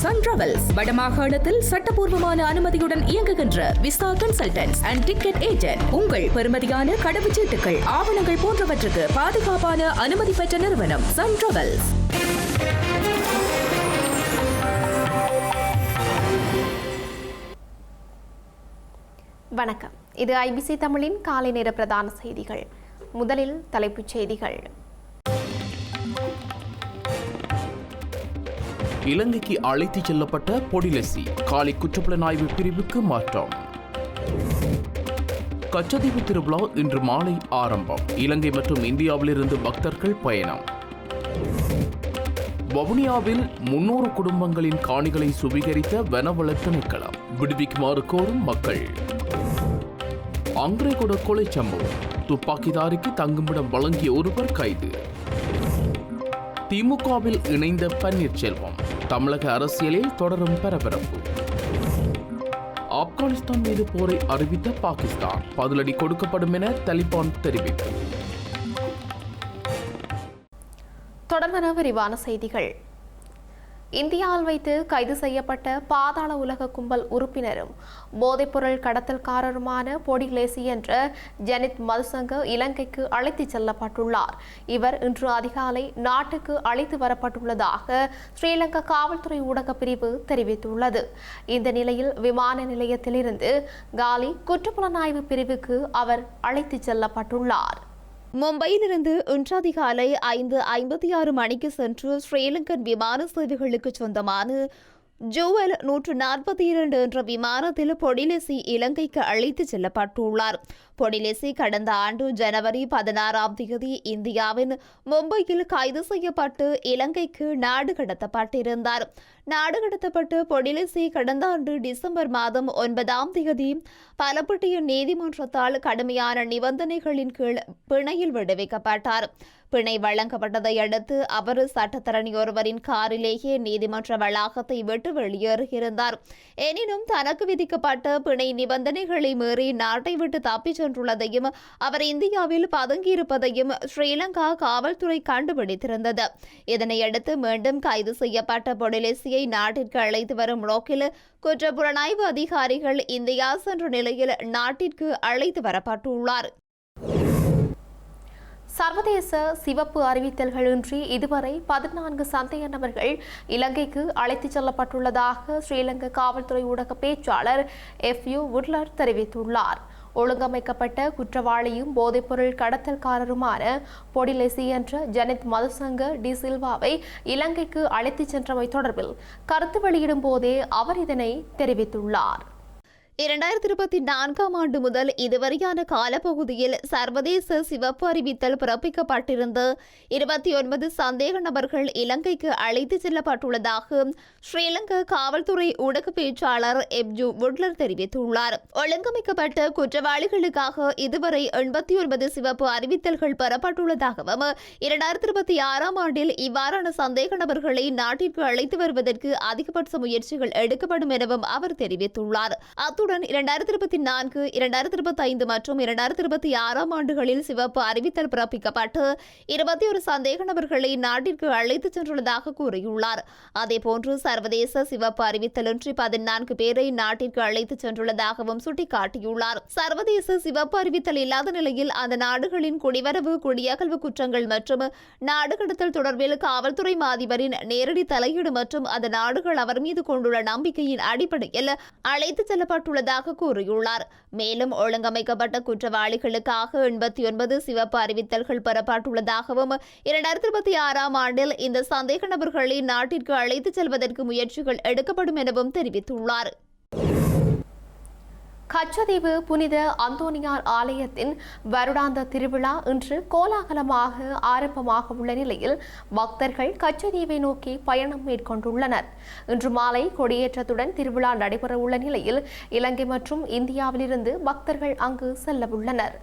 Sun travels வடமாகாணத்தில் சட்டபூர்வமான அனுமதியுடன் இயங்குகின்ற visa consultants and ticket agent. உங்கள் பெறுமதியான கடவுச்சீட்டுகள், ஆவணங்கள் போன்றவற்றுக்கு பாதுகாப்பான அனுமதி பெற்ற நிறுவனம் சன் டிராவல்ஸ். வணக்கம். இது ஐபிசி தமிழின் காலை நேர பிரதான செய்திகள். முதலில் தலைப்புச் செய்திகள். இலங்கைக்கு அழைத்துச் செல்லப்பட்ட பொடிலெசி காலி குற்றப்புலனாய்வு பிரிவுக்கு மாற்றம். கச்சதீவு திருவிழா இன்று மாலை ஆரம்பம். இலங்கை மற்றும் இந்தியாவிலிருந்து பக்தர்கள் பயணம். வவுனியாவில் 300 குடும்பங்களின் காணிகளை சுவீகரித்த வனவள திணைக்களம். விடுவிக்குமாறு கோரும் மக்கள். அங்கரைகுட கொலை சம்பவம். துப்பாக்கிதாரிக்கு தங்குமிடம் வழங்கிய ஒருவர் கைது. திமுகவில் இணைந்த பன்னீர்செல்வம். தமிழக அரசியலில் தொடரும் பரபரப்பு. ஆப்கானிஸ்தான் மீது போரை அறிவித்த பாகிஸ்தான். பதிலடி கொடுக்கப்படும் என தலிபான் தெரிவிப்பு. தொடர்பான விரிவான செய்திகள். இந்தியாவில் வைத்து கைது செய்யப்பட்ட பாதாள உலக கும்பல் உறுப்பினரும் போதைப்பொருள் கடத்தல்காரருமான பொடிலேசி என்ற ஜனித் மதுசங்க இலங்கைக்கு அழைத்துச் செல்லப்பட்டுள்ளார். இவர் இன்று அதிகாலை நாட்டுக்கு அழைத்து வரப்பட்டுள்ளதாக ஸ்ரீலங்கா காவல்துறை ஊடக பிரிவு தெரிவித்துள்ளது. இந்த நிலையில் விமான நிலையத்திலிருந்து காலி குற்றப்புலனாய்வு பிரிவுக்கு அவர் அழைத்துச் செல்லப்பட்டுள்ளார். மும்பையிலிருந்து இன்று அதிகாலை 5:56 மணிக்கு சென்று ஸ்ரீலங்கன் விமான சேவைகளுக்கு சொந்தமான ஜூவல் 142 என்ற விமானத்தில் பொடிலெசி இலங்கைக்கு அழைத்துச் செல்லப்பட்டுள்ளார். பொடிலெசி கடந்த ஆண்டு ஜனவரி 16ஆம் தேதி இந்தியாவின் மும்பையில் கைது செய்யப்பட்டு இலங்கைக்கு நாடு கடத்தப்பட்டிருந்தார். நாடு கடத்தப்பட்டு பொடிலெசி கடந்த ஆண்டு டிசம்பர் மாதம் 9ஆம் தேதி பலப்பட்டிய நீதிமன்றத்தால் கடுமையான நிபந்தனைகளின் கீழ் பிணையில் விடுவிக்கப்பட்டார். பிணை வழங்கப்பட்டதை அடுத்து அவர் சட்டத்தரணி ஒருவரின் காரிலேயே நீதிமன்ற வளாகத்தை விட்டு வெளியேறியிருந்தார். எனினும் தனக்கு விதிக்கப்பட்ட பிணை நிபந்தனைகளை மீறி நாட்டை விட்டு தப்பிச் சென்றுள்ளதையும் அவர் இந்தியாவில் பதுங்கியிருப்பதையும் ஸ்ரீலங்கா காவல்துறை கண்டுபிடித்திருந்தது. இதனையடுத்து மீண்டும் கைது செய்யப்பட்ட பொடிலெசியை நாட்டிற்கு அழைத்து வரும் நோக்கில் குற்றப்புலனாய்வு அதிகாரிகள் இந்தியா சென்ற நிலையில் நாட்டிற்கு அழைத்து வரப்பட்டுள்ளார். சர்வதேச சிவப்பு அறிவித்தல்களின்றி இதுவரை 14 சந்தேக நபர்கள் இலங்கைக்கு அழைத்துச் செல்லப்பட்டுள்ளதாக ஸ்ரீலங்கா காவல்துறை ஊடக பேச்சாளர் FU வுட்லர் தெரிவித்துள்ளார். ஒழுங்கமைக்கப்பட்ட குற்றவாளியும் போதைப்பொருள் கடத்தல்காரருமான பொடிலெசி என்ற ஜனித் மதுசங்க டி சில்வாவை இலங்கைக்கு அழைத்துச் சென்றமை தொடர்பில் கருத்து வெளியிடும் போதே அவர் இதனை தெரிவித்துள்ளார். 2024ஆம் ஆண்டு முதல் இதுவரையான காலப்பகுதியில் சர்வதேச சிவப்பு அறிவித்தல் பிறப்பிக்கப்பட்டிருந்த 29 சந்தேக நபர்கள் இலங்கைக்கு அழைத்துச் செல்லப்பட்டுள்ளதாக ஸ்ரீலங்கா காவல்துறை ஊடக பேச்சாளர் FU வுட்லர் தெரிவித்துள்ளார். ஒழுங்கமைக்கப்பட்ட குற்றவாளிகளுக்காக இதுவரை 89 சிவப்பு அறிவித்தல்கள் பெறப்பட்டுள்ளதாகவும் 2026ஆம் ஆண்டில் இவ்வாறான சந்தேக நபர்களை நாட்டிற்கு அழைத்து வருவதற்கு அதிகபட்ச முயற்சிகள் எடுக்கப்படும் எனவும் அவர் தெரிவித்துள்ளார். அத்துடன் 2024, 2025 மற்றும் 2026ஆம் ஆண்டுகளில் சிவப்பு அறிவித்தல் பிறப்பிக்கப்பட்டு 21 சந்தேக நபர்களை நாட்டிற்கு அழைத்துச் சென்றுள்ளதாக கூறியுள்ளார். அதேபோன்று சர்வதேச சிவப்பு அறிவித்தலின்றி 14 பேரை நாட்டிற்கு அழைத்துச் சென்றுள்ளதாகவும் சுட்டிக்காட்டியுள்ளார். சர்வதேச சிவப்பு அறிவித்தல் இல்லாத நிலையில் அந்த நாடுகளின் குடிவரவு, குடியகல்வு குற்றங்கள் மற்றும் நாடு கடத்தல் தொடர்பில் காவல்துறை அதிபரின் நேரடி தலையீடு மற்றும் அந்த நாடுகள் அவர் மீது கொண்டுள்ள நம்பிக்கையின் அடிப்படையில் அழைத்துச் செல்லப்பட்டுள்ளதாக கூறியுள்ளார். மேலும் ஒழுங்கமைக்கப்பட்ட குற்றவாளிகளுக்காக 89 சிவப்பு அறிவித்தல்கள் பெறப்பட்டுள்ளதாகவும் 2026ஆம் ஆண்டில் இந்த சந்தேக நபர்களை நாட்டிற்கு அழைத்துச் செல்வதற்கு முயற்சிகள் எடுக்கப்படும் எனவும் தெரிவித்துள்ளார். கச்சதீவு புனித அந்தோனியார் ஆலயத்தின் வருடாந்த திருவிழா இன்று கோலாகலமாக ஆரம்பமாக உள்ள நிலையில் பக்தர்கள் கச்சதீவை நோக்கி பயணம் மேற்கொண்டுள்ளனர். இன்று மாலை கொடியேற்றத்துடன் திருவிழா நடைபெற உள்ள நிலையில் இலங்கை மற்றும் இந்தியாவிலிருந்து பக்தர்கள் அங்கு செல்ல உள்ளனர்.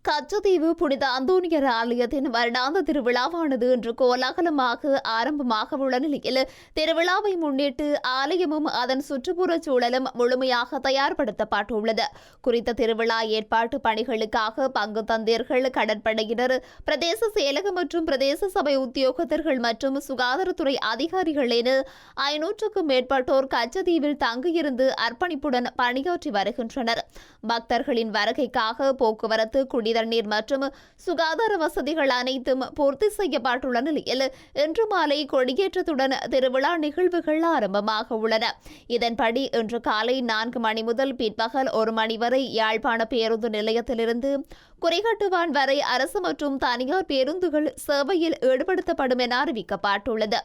கச்சத்தீவு புனித அந்தோனியர் ஆலயத்தின் வருடாந்த திருவிழாவானது இன்று கோலாகலமாக ஆரம்பமாக உள்ள நிலையில் திருவிழாவை முன்னிட்டு ஆலயமும் அதன் சுற்றுப்புற சூழலும் முழுமையாக தயார்படுத்தப்பட்டுள்ளது. குறித்த திருவிழா ஏற்பாட்டு பணிகளுக்காக பங்கு தந்தீர்கள், கடற்படையினர், பிரதேச செயலகம் மற்றும் பிரதேச சபை உத்தியோகத்தர்கள் மற்றும் சுகாதாரத்துறை அதிகாரிகள் என 500க்கும் மேற்பட்டோர் கச்சத்தீவில் தங்கியிருந்து அர்ப்பணிப்புடன் பணியாற்றி வருகின்றனர். பக்தர்களின் வருகைக்காக போக்குவரத்து, குடிதண்ணீர் மற்றும் சுகாதார வசதிகள் அனைத்தும் பூர்த்தி செய்யப்பட்டுள்ள நிலையில் இன்று மாலை கொடியேற்றத்துடன் திருவிழா நிகழ்வுகள் ஆரம்பமாக உள்ளன. இதன்படி இன்று காலை 4 மணி முதல் பிற்பகல் 1 மணி வரை யாழ்ப்பாண பேருந்து நிலையத்திலிருந்து குறிகட்டுவான் வரை அரசு மற்றும் தனியார் பேருந்துகள் சேவையில் ஈடுபடுத்தப்படும் என அறிவிக்கப்பட்டுள்ளது.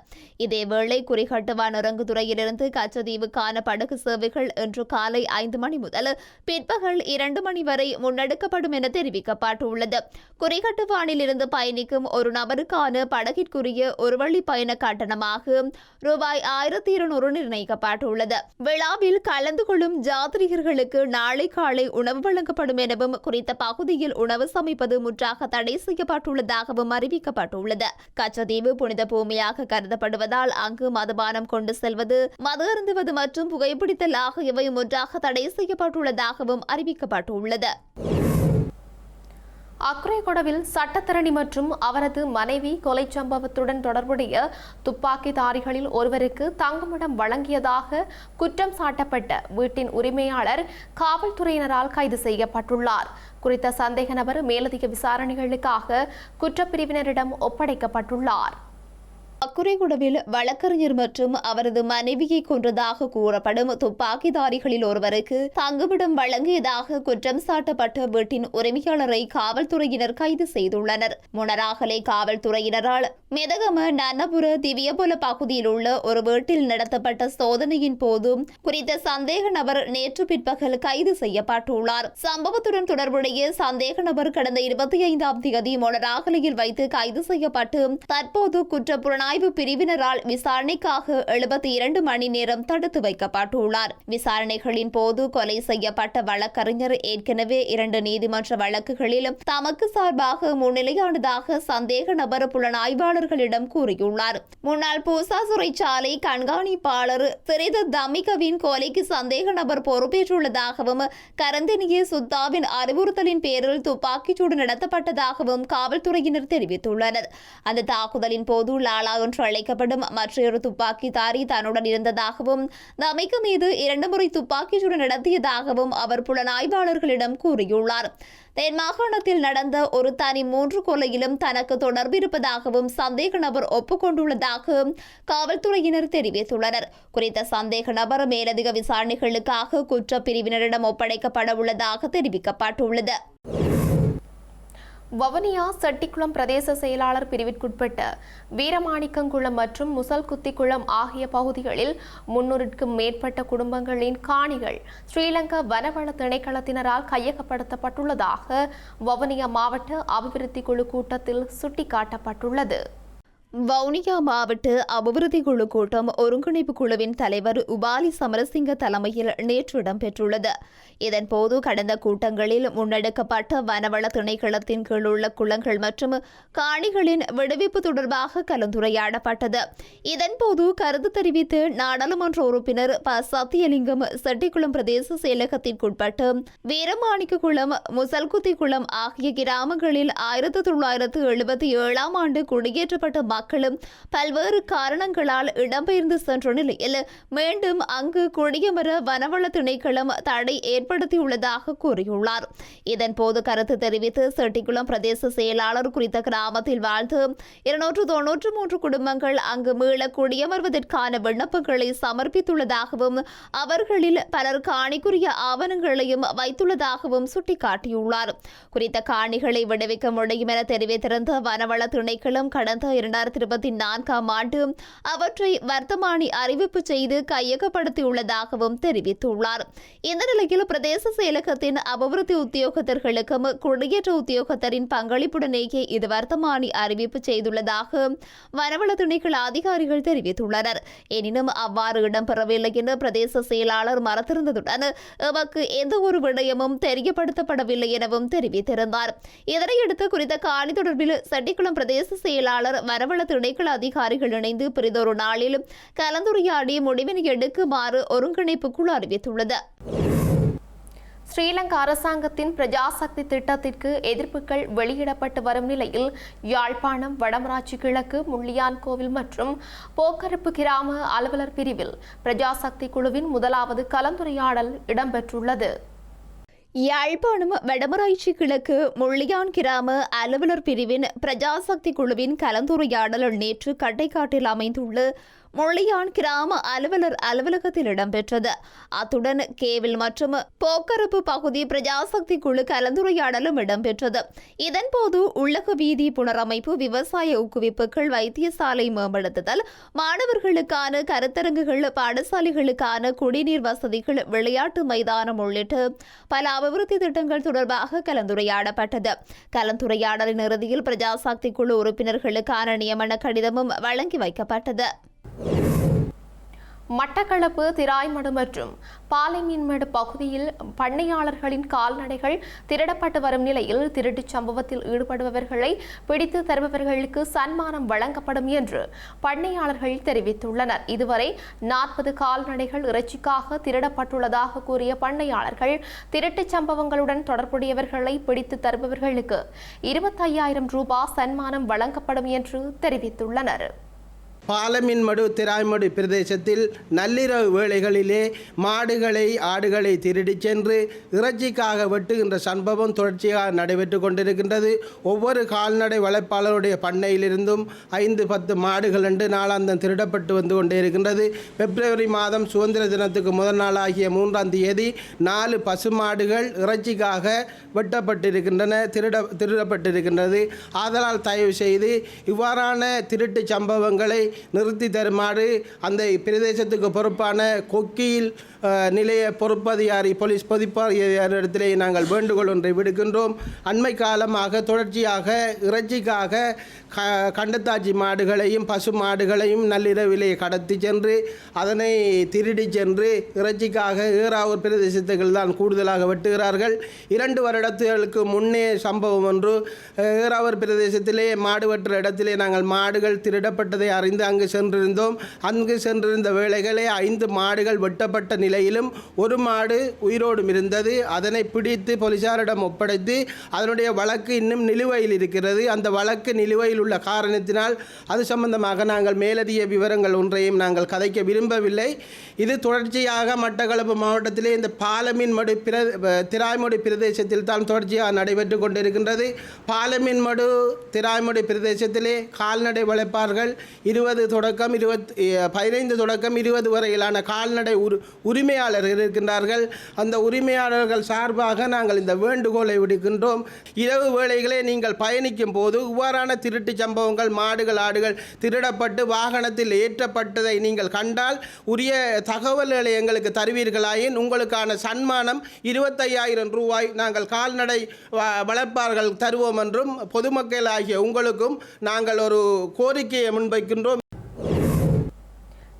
இதேவேளை குறிகட்டுவான் இறங்குதுறையிலிருந்து கச்சத்தீவுக்கான படகு சேவைகள் இன்று காலை 5 மணி முதல் பிற்பகல் 2 மணி வரை முன்னெடுக்கப்படும் என தெரிவிக்கப்பட்டுள்ளது. குறிகட்டுவானில் இருந்து பயணிக்கும் ஒரு நபருக்கான படகிற்குரிய ஒரு வழி பயண கட்டணமாக ரூபாய் 1200 நிர்ணயிக்கப்பட்டுள்ளது. விழாவில் கலந்து கொள்ளும் யாத்ரீகர்களுக்கு நாளை காலை உணவு வழங்கப்படும் எனவும் குறித்த பகுதியில் உணவு சமைப்பது முற்றாக தடை செய்யப்பட்டுள்ளதாகவும் அறிவிக்கப்பட்டுள்ளது. கச்சத்தீவு புனித பூமியாக கருதப்படுவதால் அங்கு மதுபானம் கொண்டு செல்வது, மது அருந்துவது மற்றும் புகைப்பிடித்தல் ஆகியவை முற்றாக தடை செய்யப்பட்டுள்ளதாகவும் அறிவிக்கப்பட்டுள்ளது. அக்குரேகொடவில் சட்டத்தரணி மற்றும் அவரது மனைவி கொலை சம்பவத்துடன் தொடர்புடைய துப்பாக்கிதாரிகளில் ஒருவருக்கு தங்குமிடம் வழங்கியதாக குற்றம் சாட்டப்பட்ட வீட்டின் உரிமையாளர் காவல்துறையினரால் கைது செய்யப்பட்டுள்ளார். குறித்த சந்தேக நபர் மேலதிக விசாரணைகளுக்காக குற்றப்பிரிவினரிடம் ஒப்படைக்கப்பட்டுள்ளார். அக்குரேகுடவில் வழக்கறிஞர் மற்றும் அவரது மனைவியை கொன்றதாக கூறப்படும் துப்பாக்கிதாரிகளில் ஒருவருக்கு தங்குமிடம் வழங்கியதாக குற்றம் சாட்டப்பட்ட வீட்டின் உரிமையாளரை காவல்துறையினர் கைது செய்துள்ளனர். முனராகலை காவல்துறையினரால் மெதகம நன்னபுர திவ்யபுல பகுதியில் உள்ள ஒரு வீட்டில் நடத்தப்பட்ட சோதனையின் போது குறித்த சந்தேக நபர் நேற்று பிற்பகல் கைது செய்யப்பட்டுள்ளார். சம்பவத்துடன் தொடர்புடைய சந்தேக நபர் கடந்த 25ஆம் தேதி முனராகலையில் வைத்து கைது செய்யப்பட்டு தற்போது குற்ற ஆய்வு பிரிவினரால் விசாரணைக்காக 72 மணி நேரம் தடுத்து வைக்கப்பட்டுள்ளார். விசாரணைகளின் போது கொலை செய்யப்பட்ட வழக்கறிஞர் ஏற்கனவே 2 நீதிமன்ற வழக்குகளிலும் தமக்கு சார்பாக முன்னிலையானதாக சந்தேக நபர் புலனாய்வாளர்களிடம் கூறியுள்ளார். முன்னாள் பூசா சிறைச்சாலை கண்காணிப்பாளர் சிறிது தமிகவின் கொலைக்கு சந்தேக நபர் பொறுப்பேற்றுள்ளதாகவும் கரந்தினிய சுத்தாவின் அறிவுறுத்தலின் பேரில் துப்பாக்கிச்சூடு நடத்தப்பட்டதாகவும் காவல்துறையினர் தெரிவித்துள்ளனர். அந்த தாக்குதலின் போது லாலா என்று அழைக்கப்படும் மற்றொரு துப்பாக்கிதாரி தன்னுடன் இருந்ததாகவும் தமிக்கு மீது 2 முறை துப்பாக்கிச்சூடு நடத்தியதாகவும் அவர் புலனாய்வாளர்களிடம் கூறியுள்ளார். தென் மாகாணத்தில் நடந்த ஒரு தனி 3 கொலையிலும் தனக்கு தொடர்பு இருப்பதாகவும் சந்தேக நபர் ஒப்புக்கொண்டுள்ளதாக காவல்துறையினர் தெரிவித்துள்ளனர். குறித்த சந்தேக நபர் மேலதிக விசாரணைகளுக்காக குற்றப்பிரிவினரிடம் ஒப்படைக்கப்பட உள்ளதாக தெரிவிக்கப்பட்டுள்ளது. வவுனியா செட்டிக்குளம் பிரதேச செயலாளர் பிரிவிற்குட்பட்ட வீரமாணிக்கங்குளம் மற்றும் முசல்குத்திக்குளம் ஆகிய பகுதிகளில் 300க்கும் மேற்பட்ட குடும்பங்களின் காணிகள் ஸ்ரீலங்கா வனவள திணைக்களத்தினரால் கையகப்படுத்தப்பட்டுள்ளதாக வவுனியா மாவட்ட அபிவிருத்தி குழு கூட்டத்தில் சுட்டிக்காட்டப்பட்டுள்ளது. வவுனியா மாவட்ட அபிவிருத்தி குழு கூட்டம் ஒருங்கிணைப்பு குழுவின் தலைவர் உபாலி சமரசிங்க தலைமையில் நேற்று இடம்பெற்றுள்ளது. இதன்போது கடந்த கூட்டங்களில் முன்னெடுக்கப்பட்ட வனவள திணைக்களத்தின் கீழ் உள்ள குளங்கள் மற்றும் காணிகளின் விடுவிப்பு தொடர்பாக கலந்துரையாடப்பட்டது. இதன்போது கருத்து தெரிவித்து நாடாளுமன்ற உறுப்பினர் ப. சத்தியலிங்கம் செட்டிக்குளம் பிரதேச செயலகத்திற்குட்பட்டு வீரமாணிக்ககுளம், முசல்குத்திக்குளம் ஆகிய கிராமங்களில் 1977ஆம் ஆண்டு குடியேற்றப்பட்ட மக்களும் பல்வேறு காரணங்களால் இடம்பெயர்ந்து சென்ற நிலையில் மீண்டும் அங்கு குடியமர வனவள திணைக்களம் தடை ஏற்படுத்தியுள்ளதாக கூறியுள்ளார். இதன்போது கருத்து தெரிவித்து செட்டிக்குளம் பிரதேச செயலாளர் குறித்த கிராமத்தில் வாழ்ந்து 293 குடும்பங்கள் அங்கு மீள குடியமர்வதற்கான விண்ணப்பங்களை சமர்ப்பித்துள்ளதாகவும் அவர்களில் பலர் காணிக்குரிய ஆவணங்களையும் வைத்துள்ளதாகவும் சுட்டிக்காட்டியுள்ளார். குறித்த காணிகளை விடுவிக்க முடியும் என தெரிவித்திருந்த வனவள திணைக்களம் கடந்த 2024ஆம் ஆண்டு அவற்றை வர்த்தமானி அறிவிப்பு செய்து கையகப்படுத்தியுள்ளதாகவும் தெரிவித்துள்ளார். இந்த நிலையில் பிரதேச செயலகத்தின் அபிவிருத்தி உத்தியோகத்தர்களுக்கும் குடியேற்ற உத்தியோகத்தரின் பங்களிப்புடனேயே இது வர்த்தமானி அறிவிப்பு செய்துள்ளதாக வனவள திணைக்கள அதிகாரிகள் தெரிவித்துள்ளனர். எனினும் அவ்வாறு இடம்பெறவில்லை என பிரதேச செயலாளர் மறுத்திருந்ததுடன் எமக்கு எந்த ஒரு விடயமும் தெரியப்படுத்தப்படவில்லை எனவும் தெரிவித்திருந்தார். இதனையடுத்து குறித்த காணி தொடர்பில் செட்டிக்குளம் பிரதேச செயலாளர் வனவள திணைக்கள அதிகாரிகள் இணைந்து பிறிதொரு நாளில் கலந்துரையாடி முடிவினை எடுக்குமாறு ஒருங்கிணைப்பு குழு அறிவித்துள்ளது. ஸ்ரீலங்கா அரசாங்கத்தின் பிரஜாசக்தி திட்டத்திற்கு எதிர்ப்புகள் வெளியிடப்பட்டு வரும் நிலையில் யாழ்ப்பாணம் வடமராட்சி கிழக்கு முள்ளியான்கோவில் மற்றும் போக்கரப்பு கிராம அலுவலர் பிரிவில் பிரஜாசக்தி குழுவின் முதலாவது கலந்துரையாடல் இடம்பெற்றுள்ளது. யாழ்ப்பாணம் வடமராட்சி கிழக்கு முள்ளியான் கிராம அலுவலர் பிரிவின் பிரஜாசக்தி குழுவின் கலந்துரையாடல் நேற்று கட்டைக்காட்டில் அமைந்துள்ள முள்ளியான் கிராம அலுவலர் அலுவலகத்தில் இடம்பெற்றது. அத்துடன் கேவில் மற்றும் போக்கரப்பு பகுதி பிரஜாசக்தி குழு கலந்துரையாடலும் இடம்பெற்றது. இதன்போது உள்ளக வீதி புனரமைப்பு, விவசாய ஊக்குவிப்புகள், வைத்தியசாலை மேம்படுத்துதல், மாணவர்களுக்கான கருத்தரங்குகள், பாடசாலைகளுக்கான குடிநீர் வசதிகள், விளையாட்டு மைதானம் உள்ளிட்ட பல அபிவிருத்தி திட்டங்கள் தொடர்பாக கலந்துரையாடப்பட்டது. கலந்துரையாடலின் இறுதியில் பிரஜாசக்தி குழு உறுப்பினர்களுக்கான நியமன கடிதமும் வழங்கி வைக்கப்பட்டது. மட்டக்களப்பு திராய்மடு மற்றும் பாலைமீன்மடு பகுதியில் பண்ணையாளர்களின் கால்நடைகள் திருடப்பட்டு வரும் நிலையில் திருட்டுச் சம்பவத்தில் ஈடுபடுபவர்களை பிடித்து தருபவர்களுக்கு சன்மானம் வழங்கப்படும் என்று பண்ணையாளர்கள் தெரிவித்துள்ளனர். இதுவரை 40 கால்நடைகள் இறைச்சிக்காக திருடப்பட்டுள்ளதாக கூறிய பண்ணையாளர்கள் திருட்டுச் சம்பவங்களுடன் தொடர்புடையவர்களை பிடித்து தருபவர்களுக்கு 25,000 ரூபாய் சன்மானம் வழங்கப்படும் என்று தெரிவித்துள்ளனர். பாலமீன்மடு திராய்மடு பிரதேசத்தில் நள்ளிரவு வேளைகளிலே மாடுகளை ஆடுகளை திருடிச் சென்று இறைச்சிக்காக வெட்டுகின்ற சம்பவம் தொடர்ச்சியாக நடைபெற்று கொண்டிருக்கின்றது. ஒவ்வொரு கால்நடை வளர்ப்பாளருடைய பண்ணையிலிருந்தும் 5-10 மாடுகள் என்று நாளாந்தம் திருடப்பட்டு வந்து கொண்டே இருக்கின்றது. பிப்ரவரி மாதம் சுதந்திர தினத்துக்கு முதல் நாளாகிய 3ஆம் தேதி 4 பசுமாடுகள் இறைச்சிக்காக வெட்டப்பட்டிருக்கின்றன, திருடப்பட்டிருக்கின்றது. ஆதலால் தயவு செய்து இவ்வாறான திருட்டு சம்பவங்களை நிறுத்தி தருமாறு அந்த பிரதேசத்துக்கு பொறுப்பான கொக்கியில் நிலைய பொறுப்பதிகாரி போலீஸ் பொதிப்பதிகாரிடத்திலே நாங்கள் வேண்டுகோள் ஒன்றை விடுக்கின்றோம். அண்மை காலமாக தொடர்ச்சியாக இறைச்சிக்காக கண்டத்தாச்சி மாடுகளையும் பசு மாடுகளையும் நள்ளிரவிலே கடத்தி சென்று அதனை திருடி சென்று இறைச்சிக்காக ஏறாவூர் பிரதேசத்துகள் தான் கூடுதலாக வெட்டுகிறார்கள். 2 வருடங்களுக்கு முன்னே சம்பவம் ஒன்று ஏறாவூர் பிரதேசத்திலே மாடு வெட்டுற இடத்திலே நாங்கள் மாடுகள் திருடப்பட்டதை அறிந்து அங்கு சென்றிருந்தோம். அங்கு சென்றிருந்த வேளைகளே 5 மாடுகள் வெட்டப்பட்ட நிலையிலும் ஒரு மாடு உயிரோடும் இருந்தது. அதனை பிடித்து போலீசாரிடம் ஒப்படைத்து அதனுடைய வழக்கு இன்னும் நிலுவையில் இருக்கிறது. அந்த வழக்கு நிலுவையில் உள்ள காரணத்தினால் அது சம்பந்தமாக நாங்கள் மேலதிக விவரங்கள் ஒன்றையும் நாங்கள் கதைக்க விரும்பவில்லை. இது தொடர்ச்சியாக மட்டக்களப்பு மாவட்டத்திலே இந்த பாலமீன்மடு திராய்மடு பிரதேசத்தில் தான் தொடர்ச்சியாக நடைபெற்று கொண்டிருக்கின்றது. பாலமீன்மடு திராய்மடு பிரதேசத்திலே கால்நடை வளர்ப்பார்கள் 15 தொடக்கம் 20 வரையிலான கால்நடை உரிமையாளர்கள் இருக்கின்றார்கள். அந்த உரிமையாளர்கள் சார்பாக நாங்கள் இந்த வேண்டுகோளை விடுக்கின்றோம். இரவு வேளைகளே நீங்கள் பயணிக்கும் போது இவ்வாறான திருட்டு சம்பவங்கள் மாடுகள் ஆடுகள் திருடப்பட்டு வாகனத்தில் ஏற்றப்பட்டதை நீங்கள் கண்டால் உரிய தகவல்களை எங்களுக்கு தருவீர்களாயின் உங்களுக்கான சன்மானம் 25,000 ரூபாய் நாங்கள் கால்நடை வளர்ப்பார்கள் தருவோம் என்றும் பொதுமக்கள் ஆகிய உங்களுக்கும் நாங்கள் ஒரு கோரிக்கையை முன்வைக்கின்றோம்.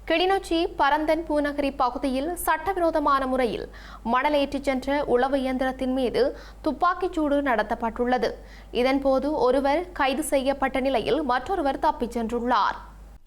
கிளிநொச்சி பரந்தன் பூநகரி பகுதியில் சட்டவிரோதமான முறையில் மணல் ஏற்றிச் சென்ற உளவு இயந்திரத்தின் மீது துப்பாக்கிச்சூடு நடத்தப்பட்டுள்ளது. இதன்போது ஒருவர் கைது செய்யப்பட்ட நிலையில் மற்றொருவர் தப்பிச் சென்றுள்ளார்.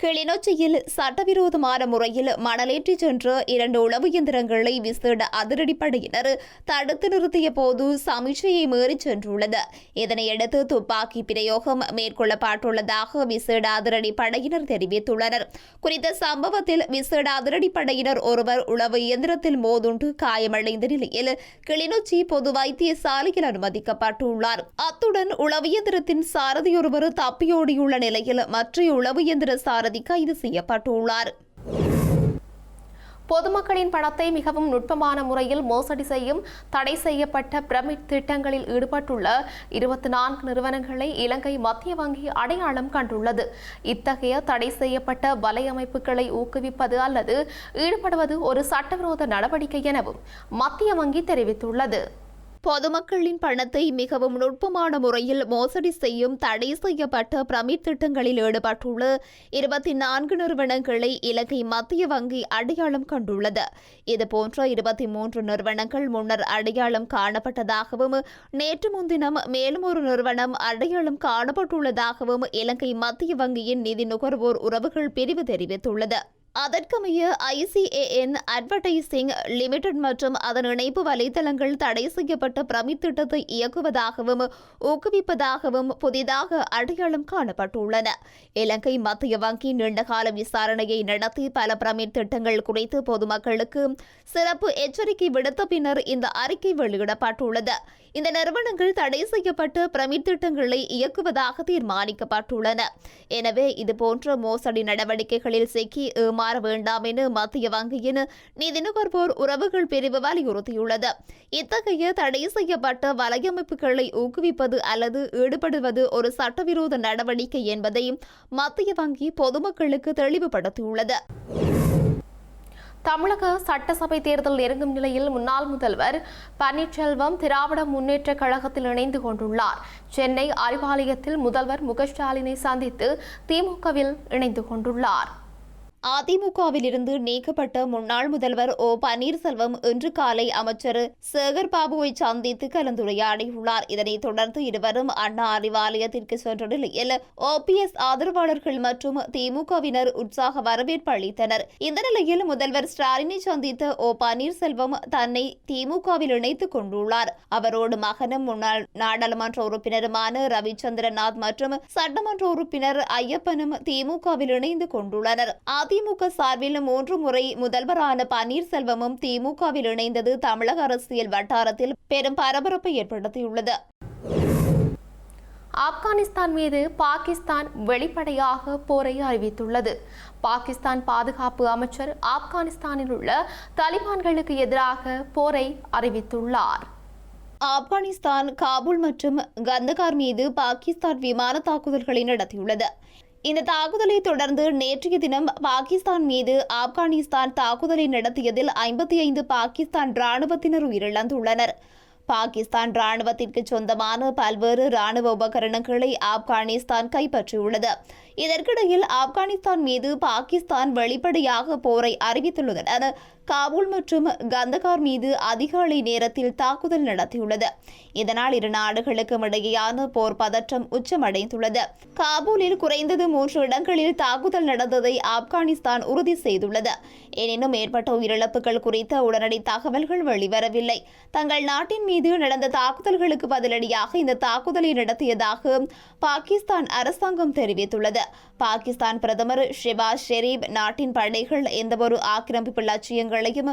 கிளிநொச்சியில் சட்டவிரோதமான முறையில் மணலேற்றி சென்ற 2 உளவு இயந்திரங்களை விசேட அதிரடிப்படையினர் தடுத்து நிறுத்திய போது சமிச்சையை மீறி சென்றுள்ளது. இதனையடுத்து துப்பாக்கி பிரயோகம் மேற்கொள்ளப்பட்டுள்ளதாக விசேட அதிரடிப்படையினர் தெரிவித்துள்ளனர். குறித்த சம்பவத்தில் விசேட அதிரடிப்படையினர் ஒருவர் உளவு இயந்திரத்தில் மோதுண்டு காயமடைந்த நிலையில் கிளிநொச்சி பொது வைத்தியசாலையில் அனுமதிக்கப்பட்டுள்ளார். அத்துடன் உளவு இயந்திரத்தின் சாரதியொருவர் தப்பியோடியுள்ள நிலையில் மற்ற உளவு இயந்திர சாரதி கைது செய்யப்பட்டுள்ளார். பொதுமக்களின் பணத்தை மிகவும் நுட்பமான முறையில் மோசடி செய்யும் தடை செய்யப்பட்ட பிரமிட் திட்டங்களில் ஈடுபட்டுள்ள 24 நிறுவனங்களை இலங்கை மத்திய வங்கி அடையாளம் கண்டுள்ளது. இத்தகைய தடை செய்யப்பட்ட வலையமைப்புகளை ஊக்குவிப்பது அல்லது ஈடுபடுவது ஒரு சட்டவிரோத நடவடிக்கை எனவும் மத்திய வங்கி தெரிவித்துள்ளது. பொதுமக்களின் பணத்தை மிகவும் நுட்பமான முறையில் மோசடி செய்யும் தடை செய்யப்பட்ட பிரமிட் திட்டங்களில் ஈடுபட்டுள்ள 24 நிறுவனங்களை இலங்கை மத்திய வங்கி அடையாளம் கண்டுள்ளது. இதுபோன்ற 23 நிறுவனங்கள் முன்னர் அடையாளம் காணப்பட்டதாகவும் நேற்று முன்தினம் மேலும் ஒரு நிறுவனம் அடையாளம் காணப்பட்டுள்ளதாகவும் இலங்கை மத்திய வங்கியின் நிதி நுகர்வோர் உறவுகள் பிரிவு தெரிவித்துள்ளது. அதற்கமைய ICAN அட்வர்டைசிங் லிமிடெட் மற்றும் அதன் இணைப்பு வலைதளங்கள் தடை செய்யப்பட்ட பிரமிட் திட்டத்தை இயக்குவதாகவும் ஊக்குவிப்பதாகவும் புதிதாக அடையாளம் காணப்பட்டுள்ளன. இலங்கை மத்திய வங்கி நீண்டகால விசாரணையை நடத்தி பல பிரமிட் திட்டங்கள் குறித்து பொதுமக்களுக்கு சிறப்பு எச்சரிக்கை விடுத்த பின்னர் இந்த அறிக்கை வெளியிடப்பட்டுள்ளது. இந்த நிறுவனங்கள் தடை செய்யப்பட்ட பிரமிட் திட்டங்களை இயக்குவதாக தீர்மானிக்கப்பட்டுள்ளன. எனவே இதுபோன்ற மோசடி நடவடிக்கைகளில் சிக்கி ஏமாற வேண்டாம் என மத்திய வங்கியின் நிதி நுகர்வோர் உறவுகள் பிரிவு வலியுறுத்தியுள்ளது. இத்தகைய தடை செய்யப்பட்ட வலையமைப்புகளை ஊக்குவிப்பது அல்லது ஈடுபடுவது ஒரு சட்டவிரோத நடவடிக்கை என்பதை மத்திய வங்கி பொதுமக்களுக்கு தெளிவுபடுத்தியுள்ளது. தமிழக சட்டசபை தேர்தல் நெருங்கும் நிலையில் முன்னாள் முதல்வர் பன்னீர்செல்வம் திராவிட முன்னேற்ற கழகத்தில் இணைந்து கொண்டுள்ளார். சென்னை அறிவாலயத்தில் முதல்வர் மு க ஸ்டாலினை சந்தித்து திமுகவில் இணைந்து கொண்டுள்ளார். அதிமுகவில் இருந்து நீக்கப்பட்ட முன்னாள் முதல்வர் ஓ பன்னீர்செல்வம் இன்று காலை அமைச்சர் சேகர் பாபுவை சந்தித்து கலந்துரையாடியுள்ளார். இதனைத் தொடர்ந்து இருவரும் அண்ணா அறிவாலயத்திற்கு சென்ற நிலையில் OPS ஆதரவாளர்கள் மற்றும் திமுகவினர் உற்சாக வரவேற்பு அளித்தனர். இந்த நிலையில் முதல்வர் ஸ்டாலினை சந்தித்த ஓ பன்னீர்செல்வம் தன்னை திமுகவில் இணைத்துக் கொண்டுள்ளார். அவரோடு மகனும் முன்னாள் நாடாளுமன்ற உறுப்பினருமான ரவிச்சந்திரநாத் மற்றும் சட்டமன்ற உறுப்பினர் ஐயப்பனும் திமுகவில் இணைந்து கொண்டுள்ளனர். அதிமுக சார்பில் 3 முறை முதல்வரான பன்னீர்செல்வமும் திமுகவில் இணைந்தது தமிழக அரசியல் வட்டாரத்தில் பெரும் பரபரப்பை ஏற்படுத்தியுள்ளது. ஆப்கானிஸ்தான் மீது பாகிஸ்தான் வெளிப்படையாக போரை அறிவித்துள்ளது. பாகிஸ்தான் பாதுகாப்பு அமைச்சர் ஆப்கானிஸ்தானில் உள்ள தாலிபான்களுக்கு எதிராக போரை அறிவித்துள்ளார். ஆப்கானிஸ்தான் காபூல் மற்றும் கந்தகார் மீது பாகிஸ்தான் விமான தாக்குதல்களை நடத்தியுள்ளது. இந்த தாக்குதலை தொடர்ந்து நேற்றைய தினம் பாகிஸ்தான் மீது ஆப்கானிஸ்தான் தாக்குதலை நடத்தியதில் 55 பாகிஸ்தான் ராணுவத்தினர் உயிரிழந்துள்ளனர். பாகிஸ்தான் ராணுவத்திற்கு சொந்தமான பல்வேறு ராணுவ உபகரணங்களை ஆப்கானிஸ்தான் கைப்பற்றியுள்ளது. இதற்கிடையில் ஆப்கானிஸ்தான் மீது பாகிஸ்தான் வெளிப்படையாக போரை அறிவித்துள்ளதுடன் காபூல் மற்றும் கந்தகார் மீது அதிகாலை நேரத்தில் தாக்குதல் நடத்தியுள்ளது. இதனால் இரு நாடுகளுக்கும் இடையேயான போர் பதற்றம் உச்சமடைந்துள்ளது. காபூலில் குறைந்தது 3 இடங்களில் தாக்குதல் நடந்ததை ஆப்கானிஸ்தான் உறுதி செய்துள்ளது. எனினும் ஏற்பட்ட உயிரிழப்புகள் குறித்த உடனடி தகவல்கள் வெளிவரவில்லை. தங்கள் நாட்டின் மீது நடந்த தாக்குதல்களுக்கு பதிலடியாக இந்த தாக்குதலை நடத்தியதாக பாகிஸ்தான் அரசாங்கம் தெரிவித்துள்ளது. பாகிஸ்தான் பிரதமர் ஷெபாஸ் ஷெரீப் நாட்டின் படைகள் எந்தவொரு ஆக்கிரமிப்பு லட்சியங்களையும்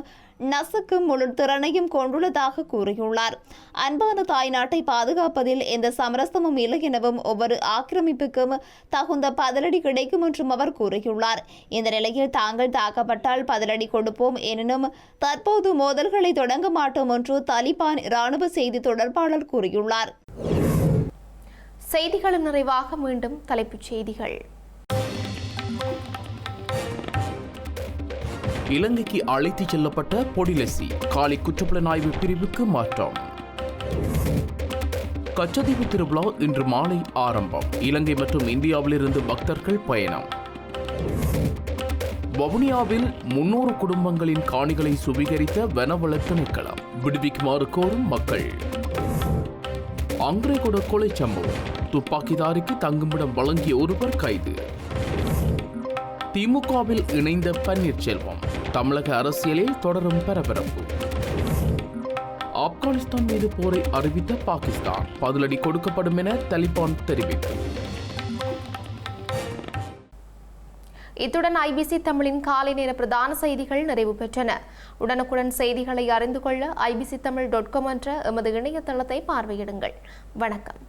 நசுக்கும் முழு திறனையும் கொண்டுள்ளதாக கூறியுள்ளார். அன்பான தாய் நாட்டை பாதுகாப்பதில் எந்த சமரசமும் இல்லை எனவும் ஒவ்வொரு ஆக்கிரமிப்புக்கும் தகுந்த பதிலடி கிடைக்கும் என்றும் அவர் கூறியுள்ளார். இந்த நிலையில் தாங்கள் தாக்கப்பட்டால் பதிலடி கொடுப்போம், எனினும் தற்போது மோதல்களை தொடங்க மாட்டோம் என்று தாலிபான் ராணுவ செய்தி தொடர்பாளர் கூறியுள்ளார். செய்திகளின் நிறைவாக மீண்டும் தலைப்புச் செய்திகள். இலங்கைக்கு அழைத்துச் செல்லப்பட்ட பொடிலெசி காலி குற்றப்புலனாய்வு பிரிவுக்கு மாற்றம். கச்சதீவு திருவிழா இன்று மாலை ஆரம்பம். இலங்கை மற்றும் இந்தியாவிலிருந்து பக்தர்கள் பயணம். வவுனியாவில் 300 குடும்பங்களின் காணிகளை சுவீகரித்த வனவள திணைக்களம் விடுவிக்குமாறு கோரும் மக்கள். அங்கிரேகுட கொலை சம்பவம், துப்பாக்கிதாரிக்கு தங்குமிடம் வழங்கிய ஒருவர் கைது. திமுகவில் இணைந்த பன்னீர்செல்வம், தமிழக அரசியலில் தொடரும் பரபரப்பு. ஆப்கானிஸ்தான் மீது போரை அறிவித்த பாகிஸ்தான், பதிலடி கொடுக்கப்படும் என தாலிபான் தெரிவிப்பு. இத்துடன் IBC தமிழின் காலை நேர பிரதான செய்திகள் நிறைவு பெற்றன. உடனுக்குடன் செய்திகளை அறிந்து கொள்ள ibctamil.com என்ற எமது இணையதளத்தை பார்வையிடுங்கள். வணக்கம்.